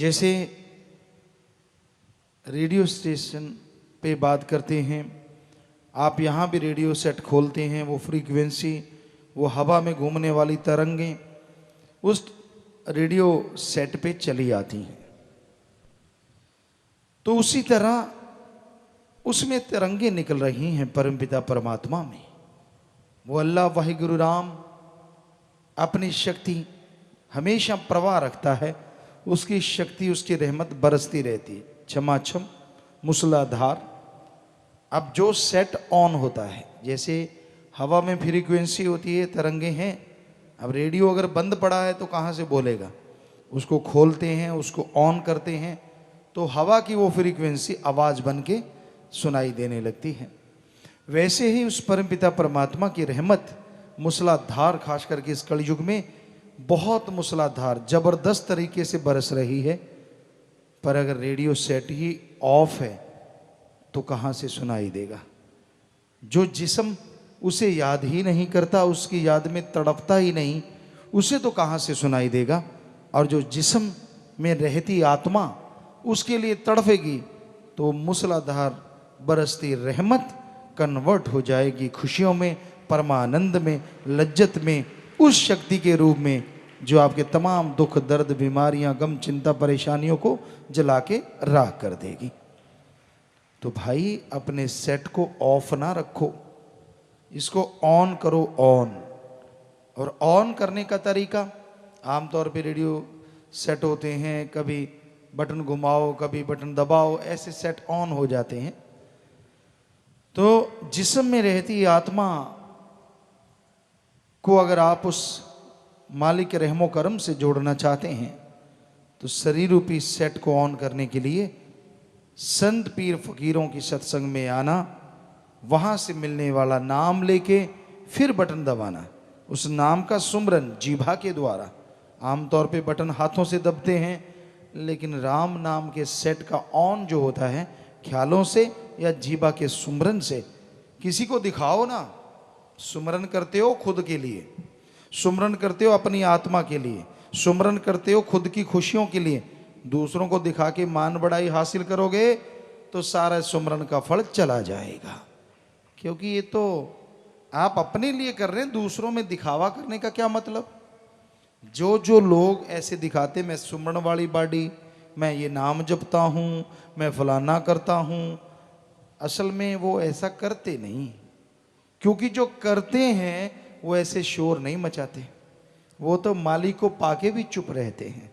जैसे radio station पे बात करते हैं, आप यहाँ भी रेडियो सेट खोलते हैं, वो फ्रीक्वेंसी, वो हवा में घूमने वाली तरंगें उस रेडियो सेट पे चली आती हैं। तो उसी तरह उसमें तरंगे निकल रही हैं परमपिता परमात्मा में। वो अल्लाह वाहिगुरु राम अपनी शक्ति हमेशा प्रवाह रखता है, उसकी शक्ति उसकी रहमत बरसती रहती है छमाछम मूसलाधार। अब जो सेट ऑन होता है, जैसे हवा में फ्रीक्वेंसी होती है, तरंगे हैं, अब रेडियो अगर बंद पड़ा है तो कहाँ से बोलेगा, उसको खोलते हैं, उसको ऑन करते हैं तो हवा की वो फ्रीक्वेंसी आवाज बन के सुनाई देने लगती है। वैसे ही उस परमपिता परमात्मा की रहमत मूसलाधार, खास करके इस कलयुग में बहुत मूसलाधार जबरदस्त तरीके से बरस रही है। पर अगर रेडियो सेट ही ऑफ है तो कहाँ से सुनाई देगा। जो जिस्म उसे याद ही नहीं करता, उसकी याद में तड़पता ही नहीं, उसे तो कहाँ से सुनाई देगा। और जो जिस्म में रहती आत्मा उसके लिए तड़फेगी तो मूसलाधार बरसती रहमत कन्वर्ट हो जाएगी खुशियों में, परमानंद में, लज्जत में, उस शक्ति के रूप में जो आपके तमाम दुख दर्द बीमारियां गम चिंता परेशानियों को जला के राख कर देगी। तो भाई अपने सेट को ऑफ ना रखो, इसको ऑन करो ऑन। और ऑन करने का तरीका, आमतौर पे रेडियो सेट होते हैं, कभी बटन घुमाओ कभी बटन दबाओ, ऐसे सेट ऑन हो जाते हैं। तो जिस्म में रहती आत्मा को अगर आप उस मालिक के रहमो करम से जोड़ना चाहते हैं तो शरीर रूपी सेट को ऑन करने के लिए संत पीर फकीरों की सत्संग में आना, वहां से मिलने वाला नाम लेके फिर बटन दबाना, उस नाम का सुमरन जीभा के द्वारा। आमतौर पे बटन हाथों से दबते हैं, लेकिन राम नाम के सेट का ऑन जो होता है ख्यालों से या जीभा के सुमरन से। किसी को दिखाओ ना, सुमरन करते हो खुद के लिए, सुमरन करते हो अपनी आत्मा के लिए, सुमरन करते हो खुद की खुशियों के लिए। दूसरों को दिखा के मान बढ़ाई हासिल करोगे तो सारा सुमरन का फल चला जाएगा। क्योंकि ये तो आप अपने लिए कर रहे हैं, दूसरों में दिखावा करने का क्या मतलब। जो लोग ऐसे दिखाते, मैं सुमरन वाली बाडी, मैं ये नाम जपता हूँ, मैं फलाना करता हूँ, असल में वो ऐसा करते नहीं। क्योंकि जो करते हैं वो ऐसे शोर नहीं मचाते, वो तो मालिक को पाके भी चुप रहते हैं।